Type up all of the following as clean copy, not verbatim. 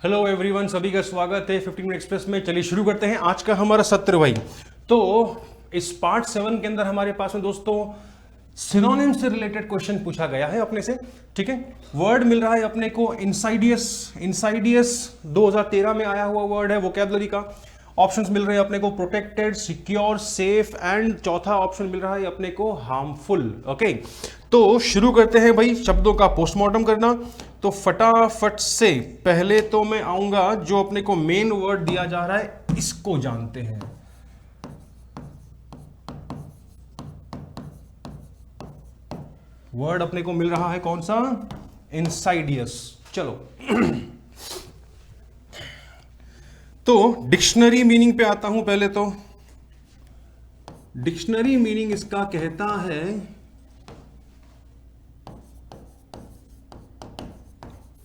Hello everyone, सभी का स्वागत है 15 मिनट एक्सप्रेस में। चलिए शुरू करते हैं आज का हमारा सत्र भाई। तो इस पार्ट 7 के अंदर हमारे पास में दोस्तों सिनोनिम से रिलेटेड क्वेश्चन पूछा गया है अपने से। ठीक है, वर्ड मिल रहा है अपने को इंसाइडियस। इंसाइडियस 2013 में आया हुआ वर्ड है वोकैबुलरी का। ऑप्शंस मिल रहे हैं अपने को प्रोटेक्टेड, सिक्योर, सेफ एंड चौथा ऑप्शन मिल रहा है अपने को हार्मफुल। ओके, तो शुरू करते हैं भाई शब्दों का पोस्टमार्टम करना। तो फटाफट से पहले तो मैं आऊंगा जो अपने को मेन वर्ड दिया जा रहा है इसको जानते हैं। वर्ड अपने को मिल रहा है कौन सा? इंसाइडियस। चलो तो डिक्शनरी मीनिंग पे आता हूं। पहले तो डिक्शनरी मीनिंग इसका कहता है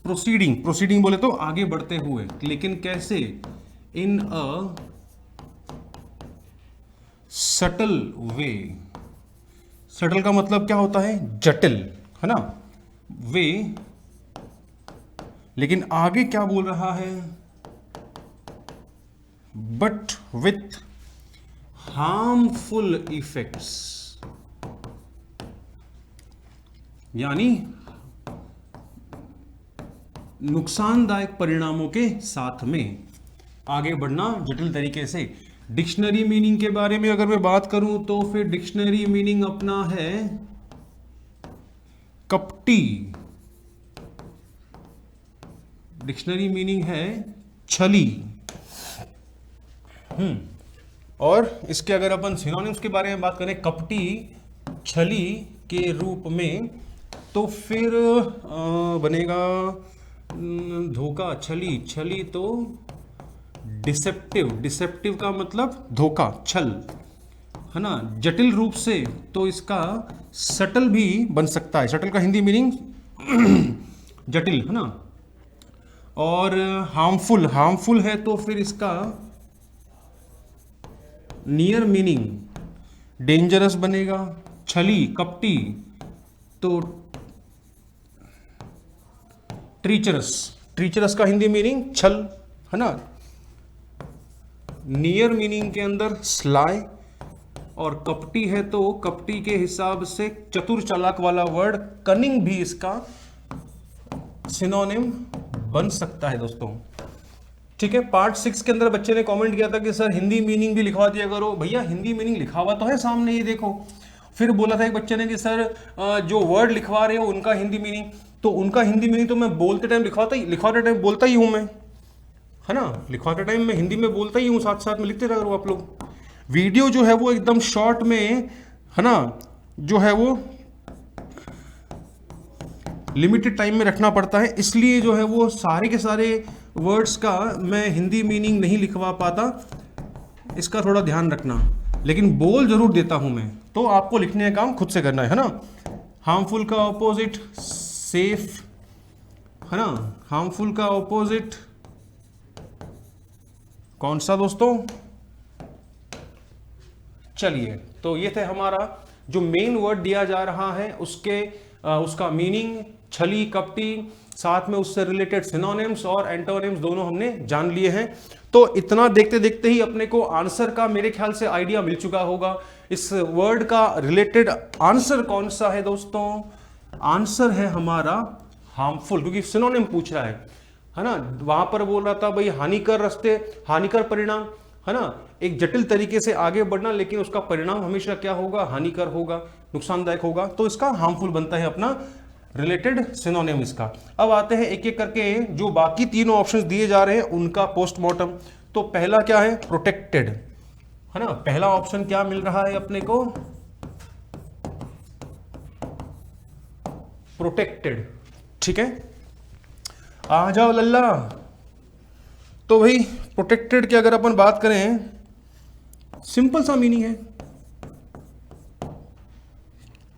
प्रोसीडिंग। प्रोसीडिंग बोले तो आगे बढ़ते हुए, लेकिन कैसे? इन अ सटल वे। सटल का मतलब क्या होता है? जटिल, है ना? वे, लेकिन आगे क्या बोल रहा है? बट विथ हार्मफुल इफेक्ट्स, यानी नुकसानदायक परिणामों के साथ में आगे बढ़ना जटिल तरीके से। डिक्शनरी मीनिंग के बारे में अगर मैं बात करूं तो फिर डिक्शनरी मीनिंग अपना है कपटी। डिक्शनरी मीनिंग है छली। और इसके अगर अपन सिनोनिम्स के बारे में बात करें कपटी, छली के रूप में, तो फिर बनेगा धोखा, छली। छली तो डिसेप्टिव। डिसेप्टिव का मतलब धोखा, छल, है ना? जटिल रूप से तो इसका सटल भी बन सकता है। सटल का हिंदी मीनिंग जटिल, है ना? और हार्मफुल, हार्मफुल है तो फिर इसका नियर मीनिंग डेंजरस बनेगा। छली, कपटी तो ट्रीचरस। ट्रीचरस का हिंदी मीनिंग छल, है ना? नियर मीनिंग के अंदर स्लाई, और कपटी है तो कपटी के हिसाब से चतुर चालाक वाला वर्ड कनिंग भी इसका सिनोनिम बन सकता है दोस्तों। ठीक है, पार्ट 6 के अंदर बच्चे ने कमेंट किया था कि सर हिंदी मीनिंग भी लिखवा दिया करो। भैया हिंदी मीनिंग लिखा हुआ तो है सामने, ये देखो। फिर बोला था एक बच्चे ने कि सर जो वर्ड लिखवा रहे हो उनका हिंदी मीनिंग, तो उनका हिंदी मीनिंग तो मैं बोलते टाइम लिखवाते टाइम बोलता ही हूं मैं, है ना? लिखवाते टाइम मैं हिंदी में बोलता ही हूं, साथ साथ में लिखते रह करो आप लोग। वीडियो जो है वो एकदम शॉर्ट में, है ना, जो है वो लिमिटेड टाइम में रखना पड़ता है, इसलिए जो है वो सारे के सारे वर्ड्स का मैं हिंदी मीनिंग नहीं लिखवा पाता। इसका थोड़ा ध्यान रखना, लेकिन बोल जरूर देता हूं मैं। तो आपको लिखने का काम खुद से करना है ना? हार्मफुल का ऑपोजिट सेफ, है ना? हार्मफुल का ऑपोजिट कौन सा दोस्तों? चलिए, तो ये थे हमारा जो मेन वर्ड दिया जा रहा है उसका मीनिंग छली, कपटी, साथ में उससे रिलेटेड सिनोनिम्स और एंटोनिम्स दोनों हमने जान लिए हैं। तो इतना देखते देखते ही अपने को आंसर का मेरे ख्याल से आइडिया मिल चुका होगा। इस वर्ड का रिलेटेड आंसर कौन सा है दोस्तों? आंसर है हमारा हार्मफुल, क्योंकि सिनोनिम पूछ रहा है ना? वहां पर बोल रहा था भाई हानिकर रास्ते, हानिकर परिणाम, है ना? एक जटिल तरीके से आगे बढ़ना, लेकिन उसका परिणाम हमेशा क्या होगा? हानिकर होगा, नुकसानदायक होगा। तो इसका हार्मफुल बनता है अपना रिलेटेड सिनोनिम इसका। अब आते हैं एक एक करके जो बाकी तीनों ऑप्शंस दिए जा रहे हैं उनका पोस्टमार्टम। तो पहला क्या है? प्रोटेक्टेड, है ना? पहला ऑप्शन क्या मिल रहा है अपने को? प्रोटेक्टेड। ठीक है, आ जाओ लल्ला। तो भाई प्रोटेक्टेड की अगर अपन बात करें, सिंपल सा मीनिंग है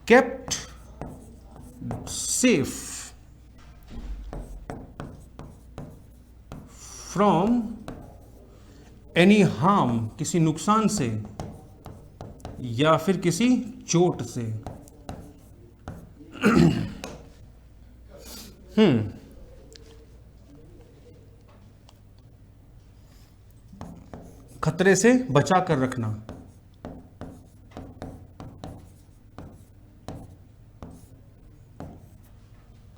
kept safe from any harm, किसी नुकसान से या फिर किसी चोट से। खतरे से बचा कर रखना।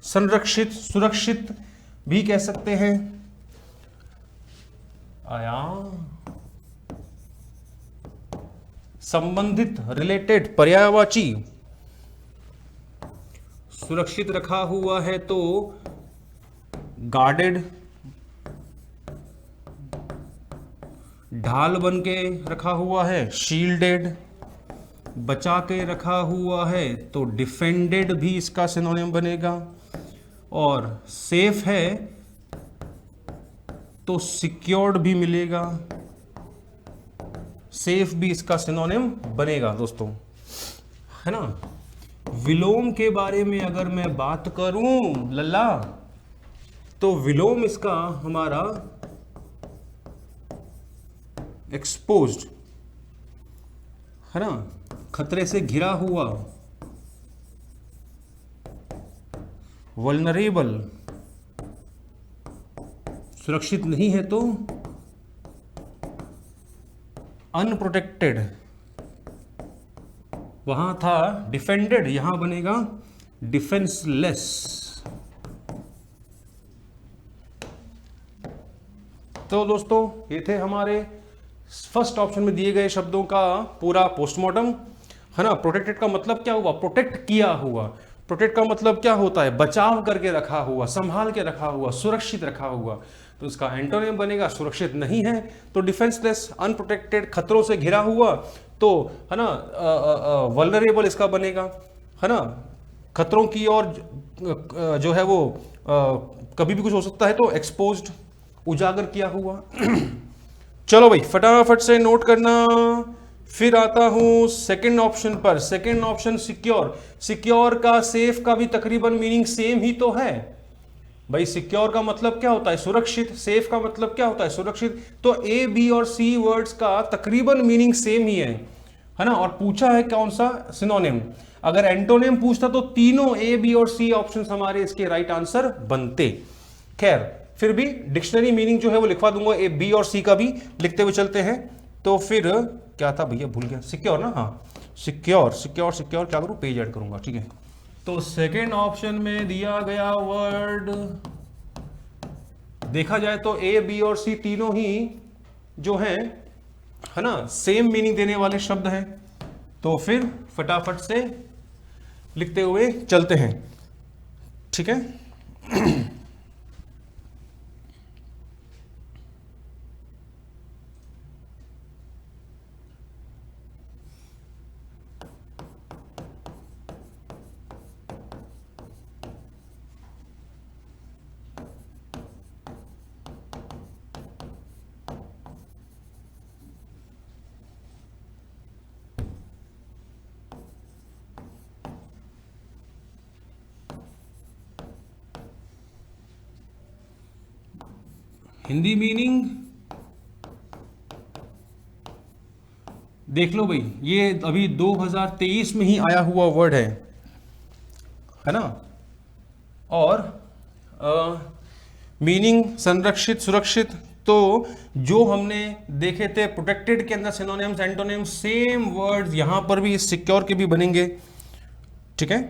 संरक्षित, सुरक्षित भी कह सकते हैं। आया संबंधित, रिलेटेड, पर्यायवाची। सुरक्षित रखा हुआ है तो गार्डेड, ढाल बन के रखा हुआ है शील्डेड, बचा के रखा हुआ है तो डिफेंडेड भी इसका सिनोनिम बनेगा, और सेफ है तो सिक्योर्ड भी मिलेगा, सेफ भी इसका सिनोनिम बनेगा दोस्तों, है ना। विलोम के बारे में अगर मैं बात करूं लल्ला, तो विलोम इसका हमारा एक्सपोज्ड, है ना, खतरे से घिरा हुआ, वल्नरेबल, सुरक्षित नहीं है तो अनप्रोटेक्टेड, वहां था डिफेंडेड, यहां बनेगा डिफेंसलेस। तो दोस्तों ये थे हमारे फर्स्ट ऑप्शन में दिए गए शब्दों का पूरा पोस्टमार्टम, है ना। प्रोटेक्टेड का मतलब क्या हुआ? प्रोटेक्ट किया हुआ। प्रोटेक्ट का मतलब क्या होता है? बचाव करके रखा हुआ, संभाल के रखा हुआ, सुरक्षित रखा हुआ। तो इसका एंटोनिम बनेगा सुरक्षित नहीं है तो डिफेंसलेस, अनप्रोटेक्टेड, खतरों से घिरा हुआ तो, है ना, वल्नरेबल इसका बनेगा, है ना, खतरों की और जो है वो कभी भी कुछ हो सकता है तो एक्सपोज्ड, उजागर किया हुआ। चलो भाई फटाफट से नोट करना। फिर आता हूं सेकंड ऑप्शन पर। Second option secure. सिक्योर का, सेफ का भी तकरीबन मीनिंग सेम ही तो है भाई। सिक्योर का मतलब क्या होता है? सुरक्षित। सेफ का मतलब क्या होता है? सुरक्षित। तो ए, बी और सी वर्ड्स का तकरीबन मीनिंग सेम ही है ना। और पूछा है कौन सा? सिनोनिम। अगर एंटोनिम पूछता तो तीनों ए, बी और सी ऑप्शंस हमारे इसके राइट आंसर बनते। खैर फिर भी डिक्शनरी मीनिंग जो है वो लिखवा दूंगा, ए, बी और सी का भी लिखते हुए चलते हैं। तो फिर क्या था भैया, भूल गया। सिक्योर ना, हाँ सिक्योर, सिक्योर, सिक्योर क्या करूं? पेज ऐड करूंगा, ठीक है। तो सेकेंड ऑप्शन में दिया गया वर्ड देखा जाए तो ए, बी और सी तीनों ही जो है ना, सेम मीनिंग देने वाले शब्द हैं। तो फिर फटाफट से लिखते हुए चलते हैं, ठीक है। हिंदी मीनिंग देख लो भाई, ये अभी 2023 में ही आया हुआ वर्ड है ना। और मीनिंग संरक्षित, सुरक्षित। तो जो हमने देखे थे प्रोटेक्टेड के अंदर सिनोनिम्स, एंटोनिम्स, सेम वर्ड्स यहां पर भी सिक्योर के भी बनेंगे, ठीक है।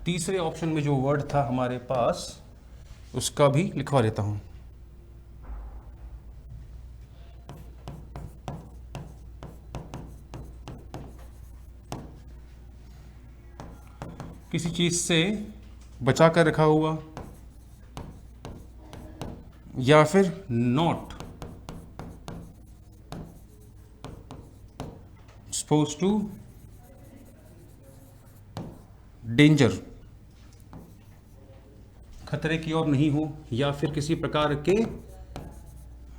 तीसरे ऑप्शन में जो वर्ड था हमारे पास उसका भी लिखवा लेता हूं। किसी चीज से बचा कर रखा हुआ या फिर नॉट एक्सपोज टू डेंजर, खतरे की ओर नहीं हो या फिर किसी प्रकार के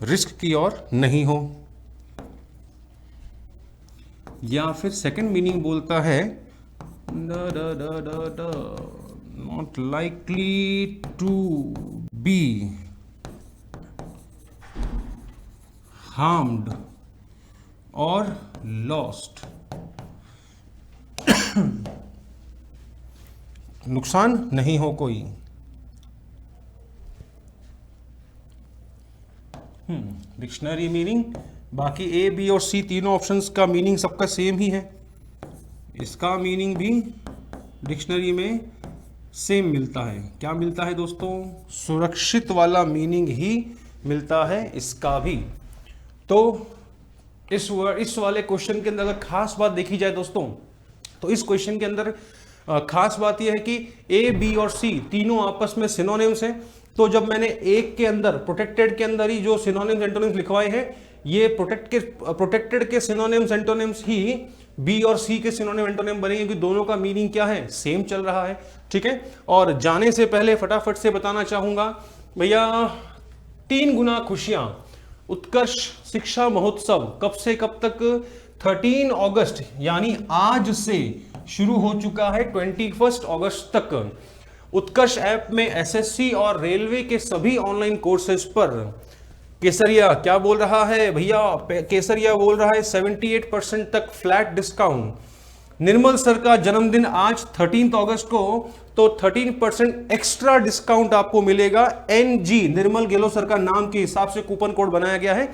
रिस्क की ओर नहीं हो। या फिर सेकंड मीनिंग बोलता है not likely to be harmed और लॉस्ट, नुकसान नहीं हो कोई। डिक्शनरी मीनिंग, बाकी ए बी और सी तीनों ऑप्शंस का मीनिंग सबका सेम ही है, इसका मीनिंग भी डिक्शनरी में सेम मिलता है। क्या मिलता है दोस्तों? सुरक्षित वाला मीनिंग ही मिलता है इसका भी। तो इस वाले क्वेश्चन के अंदर अगर खास बात देखी जाए दोस्तों, तो इस क्वेश्चन के अंदर खास बात यह है कि ए बी और सी तीनों आपस में सिनोनिम्स हैं। तो जब मैंने एक के अंदर, प्रोटेक्टेड के अंदर ही जो सिनोनिम्स एंटोनिम्स लिखवाए हैं, ये प्रोटेक्टेड के सिनोनिम्स एंटोनिम्स ही बी और सी के सिनोनिम एंटोनिम बनेंगे, क्योंकि दोनों का मीनिंग क्या है? सेम चल रहा है। ठीक है, और जाने से पहले फटाफट से बताना चाहूंगा भैया, 3 गुना खुशियां उत्कर्ष शिक्षा महोत्सव कब से कब तक? 13 अगस्त यानी आज से शुरू हो चुका है 21 अगस्त तक। उत्कर्ष ऐप में एसएससी और रेलवे के सभी ऑनलाइन कोर्सेज पर केसरिया क्या बोल रहा है भैया? केसरिया बोल रहा है 78% तक फ्लैट डिस्काउंट। निर्मल सर का जन्मदिन आज 13 अगस्त को, तो 13% एक्स्ट्रा डिस्काउंट आपको मिलेगा। NG निर्मल गेलो सर का नाम के हिसाब से कूपन कोड बनाया गया है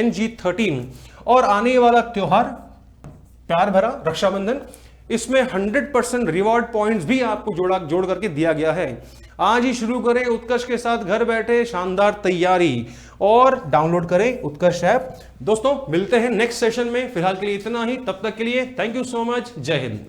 NG13। और आने वाला त्योहार प्यार भरा रक्षाबंधन, इसमें 100% रिवॉर्ड पॉइंट्स भी आपको जोड़ करके दिया गया है। आज ही शुरू करें उत्कर्ष के साथ, घर बैठे शानदार तैयारी, और डाउनलोड करें उत्कर्ष ऐप। दोस्तों मिलते हैं नेक्स्ट सेशन में, फिलहाल के लिए इतना ही, तब तक के लिए थैंक यू सो मच, जय हिंद।